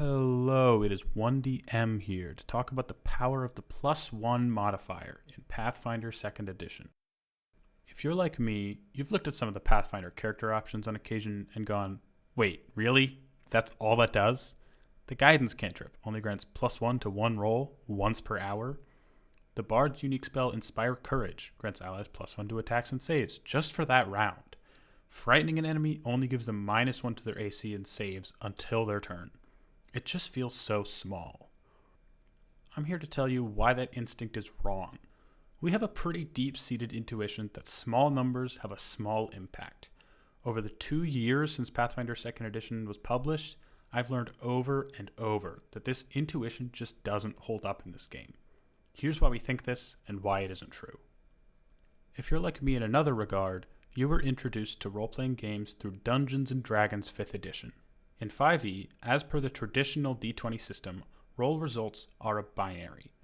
Hello, it is 1DM here to talk about the power of the +1 modifier in Pathfinder 2nd Edition. If you're like me, you've looked at some of the Pathfinder character options on occasion and gone, wait, really? That's all that does? The guidance cantrip only grants +1 to one roll once per hour. The Bard's unique spell Inspire Courage grants allies +1 to attacks and saves just for that round. Frightening an enemy only gives them -1 to their AC and saves until their turn. It just feels so small. I'm here to tell you why that instinct is wrong. We have a pretty deep-seated intuition that small numbers have a small impact. Over the 2 years since Pathfinder 2nd Edition was published, I've learned over and over that this intuition just doesn't hold up in this game. Here's why we think this and why it isn't true. If you're like me in another regard, you were introduced to role-playing games through Dungeons & Dragons 5th Edition. In 5e, as per the traditional D20 system, roll results are a binary.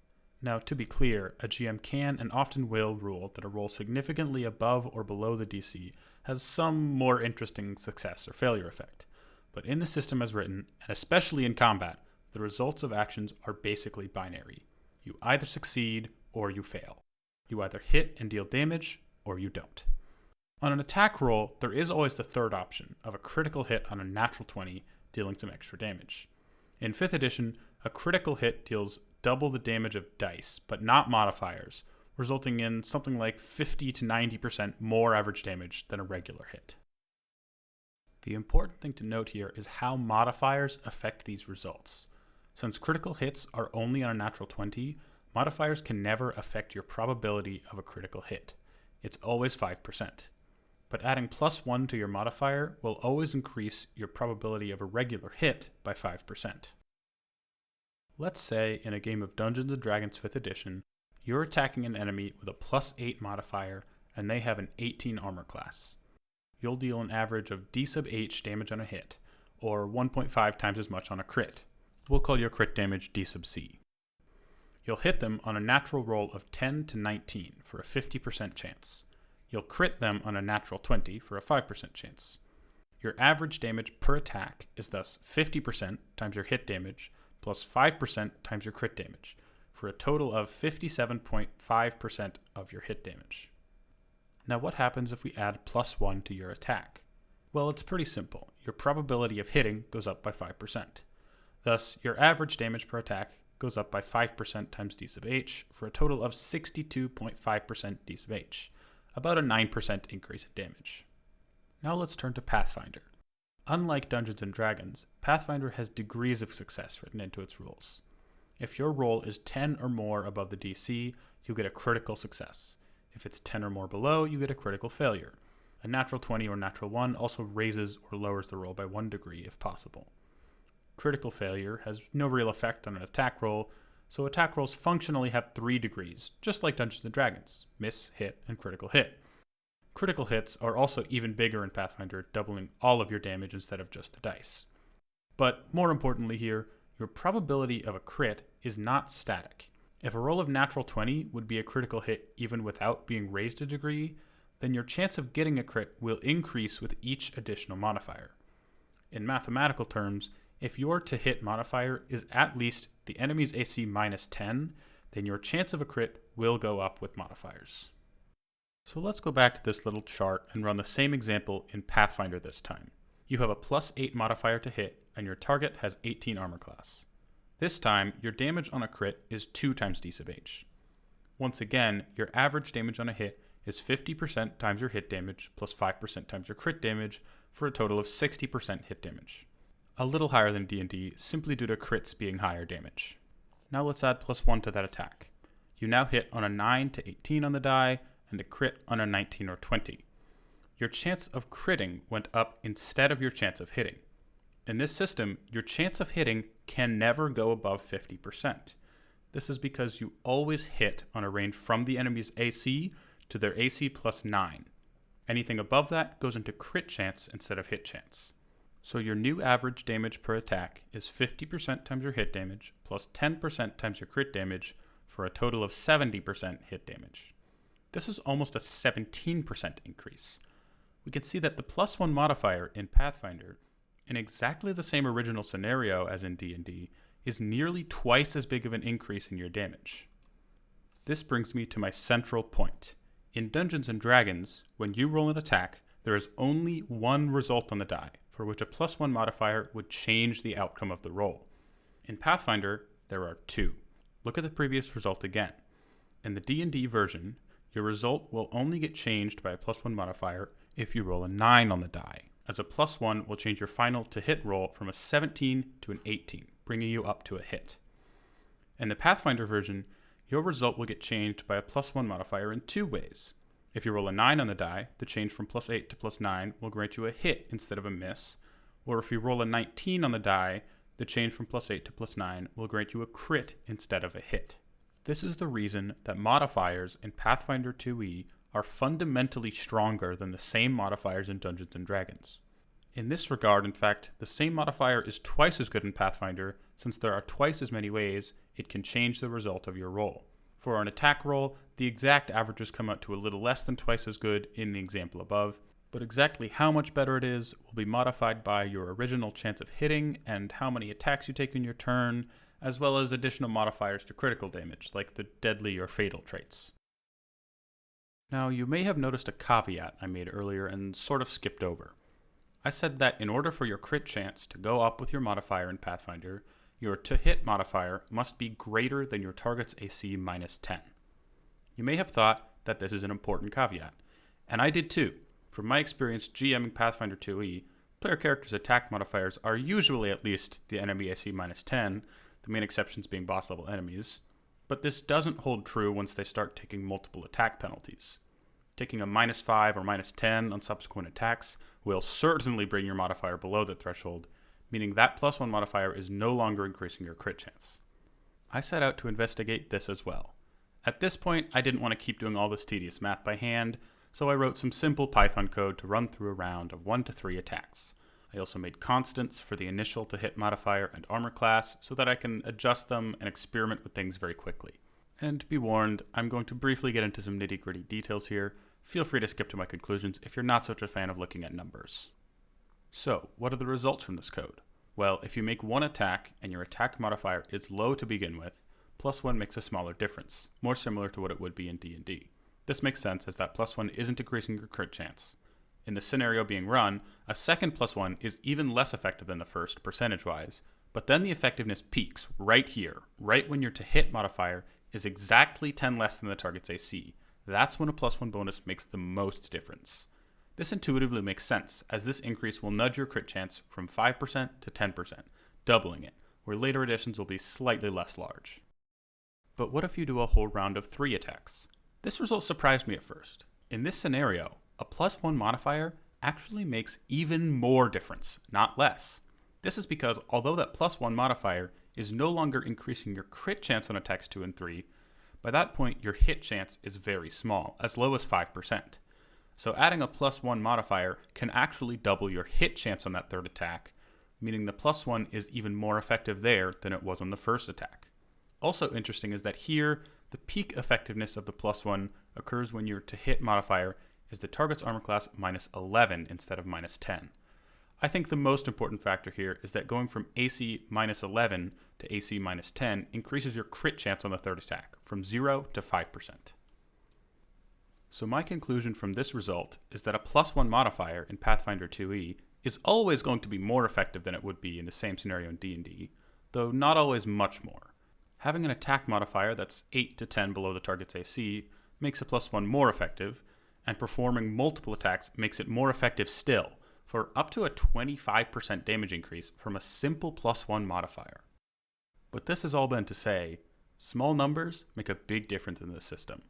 Now, to be clear, a GM can and often will rule that a roll significantly above or below the DC has some more interesting success or failure effect. But in the system as written, and especially in combat, the results of actions are basically binary. You either succeed or you fail. You either hit and deal damage, or you don't. On an attack roll, there is always the third option of a critical hit on a natural 20, dealing some extra damage. In 5th edition, a critical hit deals double the damage of dice, but not modifiers, resulting in something like 50 to 90% more average damage than a regular hit. The important thing to note here is how modifiers affect these results. Since critical hits are only on a natural 20, modifiers can never affect your probability of a critical hit. It's always 5%. But adding +1 to your modifier will always increase your probability of a regular hit by 5%. Let's say in a game of Dungeons & Dragons 5th Edition, you're attacking an enemy with a +8 modifier and they have an 18 armor class. You'll deal an average of D/H damage on a hit, or 1.5 times as much on a crit. We'll call your crit damage D/C. You'll hit them on a natural roll of 10 to 19 for a 50% chance. You'll crit them on a natural 20 for a 5% chance. Your average damage per attack is thus 50% times your hit damage plus 5% times your crit damage, for a total of 57.5% of your hit damage. Now what happens if we add +1 to your attack? Well, it's pretty simple. Your probability of hitting goes up by 5%. Thus, your average damage per attack goes up by 5% times D/H for a total of 62.5% D/H. About a 9% increase in damage. Now let's turn to Pathfinder. Unlike Dungeons & Dragons, Pathfinder has degrees of success written into its rules. If your roll is 10 or more above the DC, you get a critical success. If it's 10 or more below, you get a critical failure. A natural 20 or natural 1 also raises or lowers the roll by 1 degree if possible. Critical failure has no real effect on an attack roll, so attack rolls functionally have 3 degrees, just like Dungeons & Dragons: miss, hit, and critical hit. Critical hits are also even bigger in Pathfinder, doubling all of your damage instead of just the dice. But more importantly here, your probability of a crit is not static. If a roll of natural 20 would be a critical hit even without being raised a degree, then your chance of getting a crit will increase with each additional modifier. In mathematical terms, if your to hit modifier is at least the enemy's AC -10, then your chance of a crit will go up with modifiers. So let's go back to this little chart and run the same example in Pathfinder this time. You have a +8 modifier to hit, and your target has 18 armor class. This time, your damage on a crit is 2 times D/H. Once again, your average damage on a hit is 50% times your hit damage plus 5% times your crit damage for a total of 60% hit damage. A little higher than D&D, simply due to crits being higher damage. Now let's add +1 to that attack. You now hit on a 9 to 18 on the die, and a crit on a 19 or 20. Your chance of critting went up instead of your chance of hitting. In this system, your chance of hitting can never go above 50%. This is because you always hit on a range from the enemy's AC to their AC plus 9. Anything above that goes into crit chance instead of hit chance. So your new average damage per attack is 50% times your hit damage plus 10% times your crit damage for a total of 70% hit damage. This is almost a 17% increase. We can see that the +1 modifier in Pathfinder in exactly the same original scenario as in D&D, is nearly twice as big of an increase in your damage. This brings me to my central point. In Dungeons & Dragons, when you roll an attack, there is only one result on the die, for which a +1 modifier would change the outcome of the roll. In Pathfinder, there are two. Look at the previous result again. In the D&D version, your result will only get changed by a +1 modifier if you roll a 9 on the die, as a +1 will change your final to hit roll from a 17 to an 18, bringing you up to a hit. In the Pathfinder version, your result will get changed by a +1 modifier in two ways. If you roll a 9 on the die, the change from +8 to +9 will grant you a hit instead of a miss, or if you roll a 19 on the die, the change from +8 to +9 will grant you a crit instead of a hit. This is the reason that modifiers in Pathfinder 2e are fundamentally stronger than the same modifiers in Dungeons & Dragons. In this regard, in fact, the same modifier is twice as good in Pathfinder since there are twice as many ways it can change the result of your roll. For an attack roll, the exact averages come out to a little less than twice as good in the example above, but exactly how much better it is will be modified by your original chance of hitting and how many attacks you take in your turn, as well as additional modifiers to critical damage, like the deadly or fatal traits. Now, you may have noticed a caveat I made earlier and sort of skipped over. I said that in order for your crit chance to go up with your modifier in Pathfinder, your to-hit modifier must be greater than your target's AC minus 10. You may have thought that this is an important caveat, and I did too. From my experience GMing Pathfinder 2e, player characters' attack modifiers are usually at least the enemy AC minus 10, the main exceptions being boss level enemies, but this doesn't hold true once they start taking multiple attack penalties. Taking a -5 or -10 on subsequent attacks will certainly bring your modifier below the threshold, meaning that +1 modifier is no longer increasing your crit chance. I set out to investigate this as well. At this point, I didn't want to keep doing all this tedious math by hand, so I wrote some simple Python code to run through a round of 1 to 3 attacks. I also made constants for the initial to hit modifier and armor class so that I can adjust them and experiment with things very quickly. And be warned, I'm going to briefly get into some nitty-gritty details here. Feel free to skip to my conclusions if you're not such a fan of looking at numbers. So, what are the results from this code? Well, if you make one attack and your attack modifier is low to begin with, +1 makes a smaller difference, more similar to what it would be in D&D. This makes sense as that +1 isn't increasing your crit chance. In the scenario being run, a second +1 is even less effective than the first percentage-wise, but then the effectiveness peaks right here, right when your to-hit modifier is exactly 10 less than the target's AC. That's when a +1 bonus makes the most difference. This intuitively makes sense, as this increase will nudge your crit chance from 5% to 10%, doubling it, where later additions will be slightly less large. But what if you do a whole round of 3 attacks? This result surprised me at first. In this scenario, a +1 modifier actually makes even more difference, not less. This is because although that +1 modifier is no longer increasing your crit chance on attacks 2 and 3, by that point your hit chance is very small, as low as 5%. So adding a +1 modifier can actually double your hit chance on that third attack, meaning the +1 is even more effective there than it was on the first attack. Also interesting is that here, the peak effectiveness of the +1 occurs when your to-hit modifier is the target's armor class -11 instead of -10. I think the most important factor here is that going from AC -11 to AC -10 increases your crit chance on the third attack from 0 to 5%. So my conclusion from this result is that a +1 modifier in Pathfinder 2e is always going to be more effective than it would be in the same scenario in D&D, though not always much more. Having an attack modifier that's 8 to 10 below the target's AC makes a +1 more effective, and performing multiple attacks makes it more effective still, for up to a 25% damage increase from a simple +1 modifier. But this has all been to say, small numbers make a big difference in this system.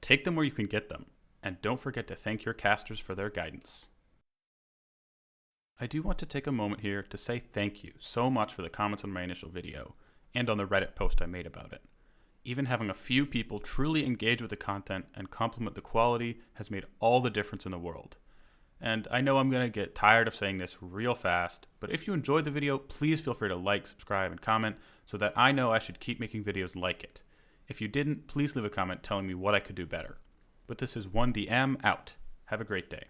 Take them where you can get them, and don't forget to thank your casters for their guidance. I do want to take a moment here to say thank you so much for the comments on my initial video, and on the Reddit post I made about it. Even having a few people truly engage with the content and compliment the quality has made all the difference in the world. And I know I'm going to get tired of saying this real fast, but if you enjoyed the video, please feel free to like, subscribe, and comment so that I know I should keep making videos like it. If you didn't, please leave a comment telling me what I could do better. But this is 1DM out. Have a great day.